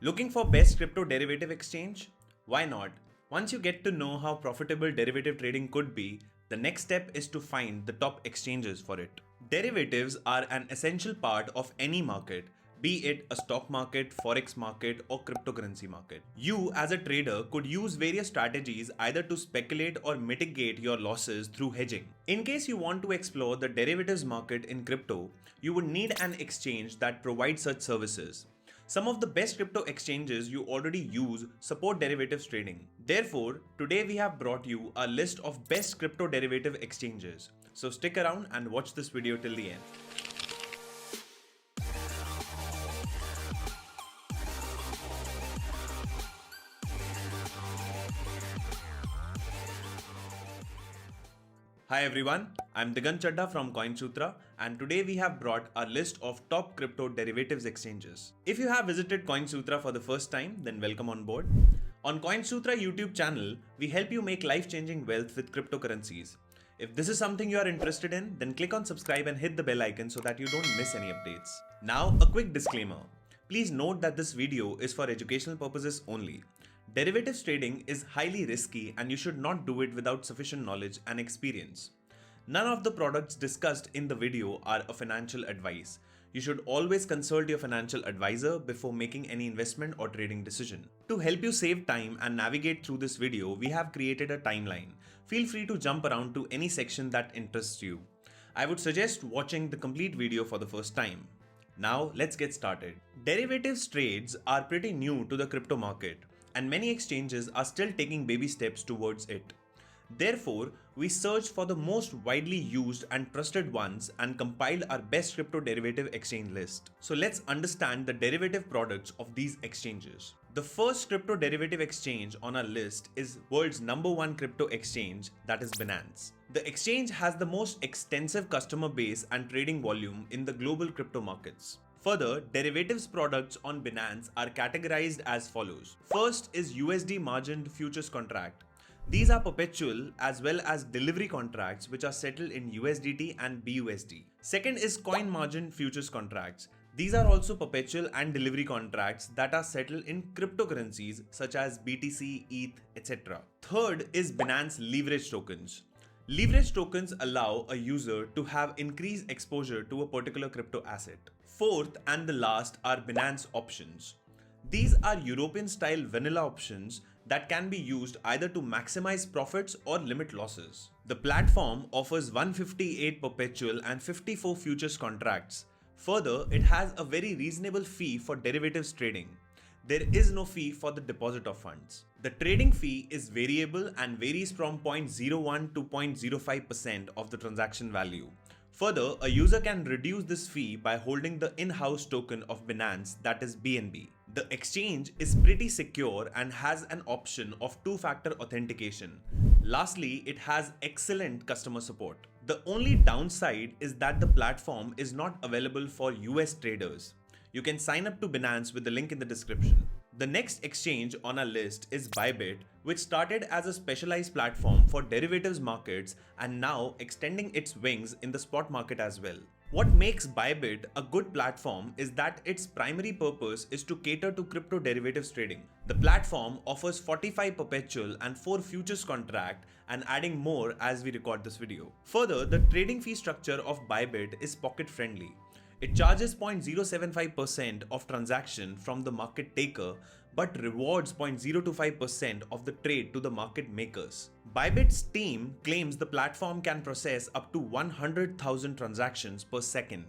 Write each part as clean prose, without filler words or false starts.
Looking for best crypto derivative exchange? Why not? Once you get to know how profitable derivative trading could be, the next step is to find the top exchanges for it. Derivatives are an essential part of any market, be it a stock market, forex market, or cryptocurrency market. You, as a trader, could use various strategies either to speculate or mitigate your losses through hedging. In case you want to explore the derivatives market in crypto, you would need an exchange that provides such services. Some of the best crypto exchanges you already use support derivatives trading. Therefore, today we have brought you a list of best crypto derivative exchanges. So stick around and watch this video till the end. Hi everyone, I'm Digant Chadha from CoinSutra, and today we have brought a list of top crypto derivatives exchanges. If you have visited CoinSutra for the first time, then welcome on board. On CoinSutra YouTube channel, we help you make life-changing wealth with cryptocurrencies. If this is something you are interested in, then click on subscribe and hit the bell icon so that you don't miss any updates. Now, a quick disclaimer. Please note that this video is for educational purposes only. Derivatives trading is highly risky and you should not do it without sufficient knowledge and experience. None of the products discussed in the video are a financial advice. You should always consult your financial advisor before making any investment or trading decision. To help you save time and navigate through this video, we have created a timeline. Feel free to jump around to any section that interests you. I would suggest watching the complete video for the first time. Now let's get started. Derivatives trades are pretty new to the crypto market, and many exchanges are still taking baby steps towards it. Therefore, we searched for the most widely used and trusted ones and compiled our best crypto derivative exchange list. So let's understand the derivative products of these exchanges. The first crypto derivative exchange on our list is world's #1 crypto exchange, that is Binance. The exchange has the most extensive customer base and trading volume in the global crypto markets. Further, derivatives products on Binance are categorized as follows. First is USD margined futures contract. These are perpetual as well as delivery contracts which are settled in USDT and BUSD. Second is coin margin futures contracts. These are also perpetual and delivery contracts that are settled in cryptocurrencies such as BTC, ETH, etc. Third is Binance leverage tokens. Leverage tokens allow a user to have increased exposure to a particular crypto asset. Fourth and the last are Binance options. These are European-style vanilla options that can be used either to maximize profits or limit losses. The platform offers 158 perpetual and 54 futures contracts. Further, it has a very reasonable fee for derivatives trading. There is no fee for the deposit of funds. The trading fee is variable and varies from 0.01 to 0.05% of the transaction value. Further, a user can reduce this fee by holding the in-house token of Binance, that is BNB. The exchange is pretty secure and has an option of two-factor authentication. Lastly, it has excellent customer support. The only downside is that the platform is not available for US traders. You can sign up to Binance with the link in the description. The next exchange on our list is Bybit, which started as a specialized platform for derivatives markets and now extending its wings in the spot market as well. What makes Bybit a good platform is that its primary purpose is to cater to crypto derivatives trading. The platform offers 45 perpetual and 4 futures contract and adding more as we record this video. Further, the trading fee structure of Bybit is pocket friendly. It charges 0.075% of transaction from the market taker but rewards 0.025% of the trade to the market makers. Bybit's team claims the platform can process up to 100,000 transactions per second.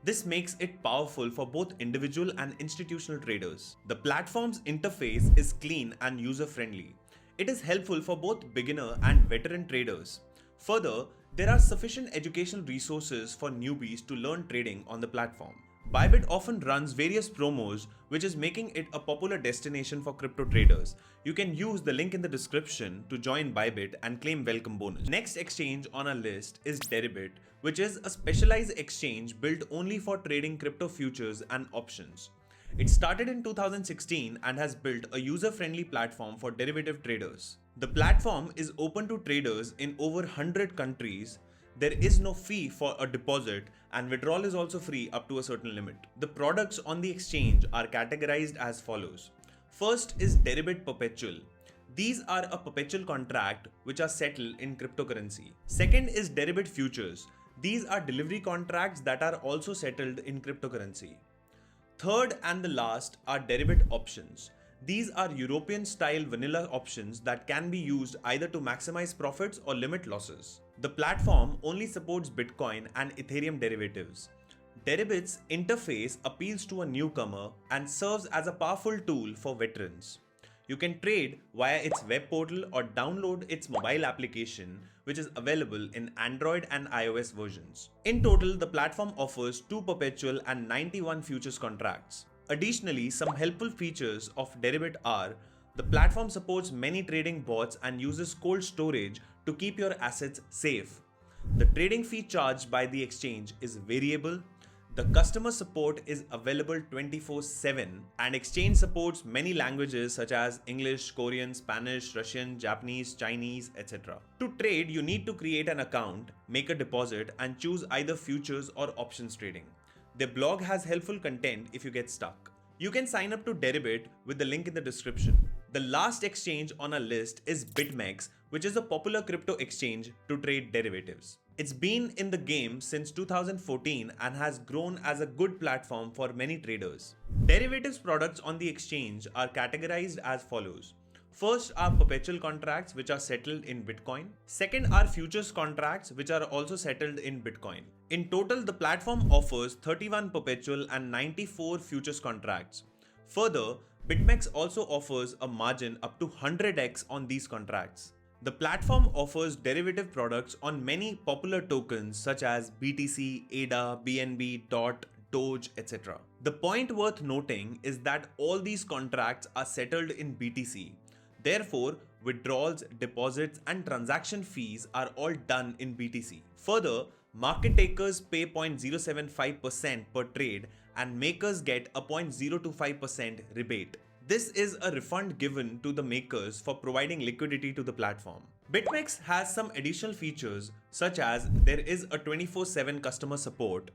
This makes it powerful for both individual and institutional traders. The platform's interface is clean and user-friendly. It is helpful for both beginner and veteran traders. Further, there are sufficient educational resources for newbies to learn trading on the platform. Bybit often runs various promos, which is making it a popular destination for crypto traders. You can use the link in the description to join Bybit and claim welcome bonus. Next exchange on our list is Deribit, which is a specialized exchange built only for trading crypto futures and options. It started in 2016 and has built a user-friendly platform for derivative traders. The platform is open to traders in over 100 countries. There is no fee for a deposit and withdrawal is also free up to a certain limit. The products on the exchange are categorized as follows. First is Deribit Perpetual. These are a perpetual contract which are settled in cryptocurrency. Second is Deribit Futures. These are delivery contracts that are also settled in cryptocurrency. Third and the last are Deribit Options. These are European style vanilla options that can be used either to maximize profits or limit losses. The platform only supports Bitcoin and Ethereum derivatives. Deribit's interface appeals to a newcomer and serves as a powerful tool for veterans. You can trade via its web portal or download its mobile application, which is available in Android and iOS versions. In total, the platform offers 2 perpetual and 91 futures contracts. Additionally, some helpful features of Deribit are the platform supports many trading bots and uses cold storage to keep your assets safe. The trading fee charged by the exchange is variable. The customer support is available 24/7 and exchange supports many languages such as English, Korean, Spanish, Russian, Japanese, Chinese, etc. To trade, you need to create an account, make a deposit and choose either futures or options trading. Their blog has helpful content if you get stuck. You can sign up to Deribit with the link in the description. The last exchange on our list is BitMEX, which is a popular crypto exchange to trade derivatives. It's been in the game since 2014 and has grown as a good platform for many traders. Derivatives products on the exchange are categorized as follows. First are perpetual contracts which are settled in Bitcoin. Second are futures contracts which are also settled in Bitcoin. In total, the platform offers 31 perpetual and 94 futures contracts. Further, BitMEX also offers a margin up to 100x on these contracts. The platform offers derivative products on many popular tokens such as BTC, ADA, BNB, DOT, Doge, etc. The point worth noting is that all these contracts are settled in BTC. Therefore, withdrawals, deposits, and transaction fees are all done in BTC. Further, market takers pay 0.075% per trade and makers get a 0.025% rebate. This is a refund given to the makers for providing liquidity to the platform. BitMEX has some additional features such as there is a 24/7 customer support.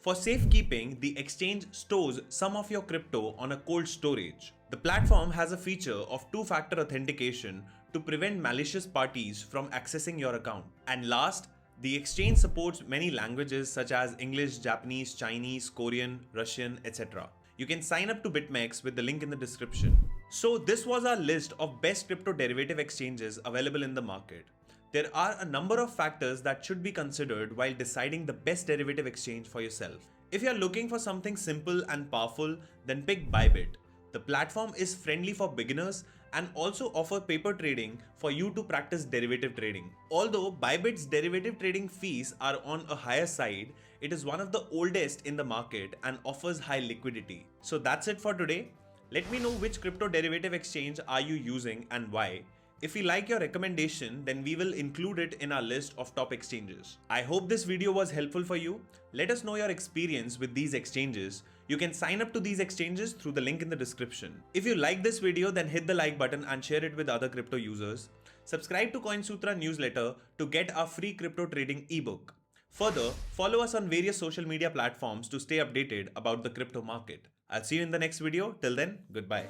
For safekeeping, the exchange stores some of your crypto on a cold storage. The platform has a feature of two-factor authentication to prevent malicious parties from accessing your account. And last, the exchange supports many languages such as English, Japanese, Chinese, Korean, Russian, etc. You can sign up to BitMEX with the link in the description. So this was our list of best crypto derivative exchanges available in the market. There are a number of factors that should be considered while deciding the best derivative exchange for yourself. If you are looking for something simple and powerful, then pick Bybit. The platform is friendly for beginners and also offer paper trading for you to practice derivative trading. Although Bybit's derivative trading fees are on a higher side, it is one of the oldest in the market and offers high liquidity. So that's it for today. Let me know which crypto derivative exchange are you using and why. If we like your recommendation, then we will include it in our list of top exchanges. I hope this video was helpful for you. Let us know your experience with these exchanges. You can sign up to these exchanges through the link in the description. If you like this video, then hit the like button and share it with other crypto users. Subscribe to CoinSutra newsletter to get our free crypto trading ebook. Further, follow us on various social media platforms to stay updated about the crypto market. I'll see you in the next video. Till then, goodbye.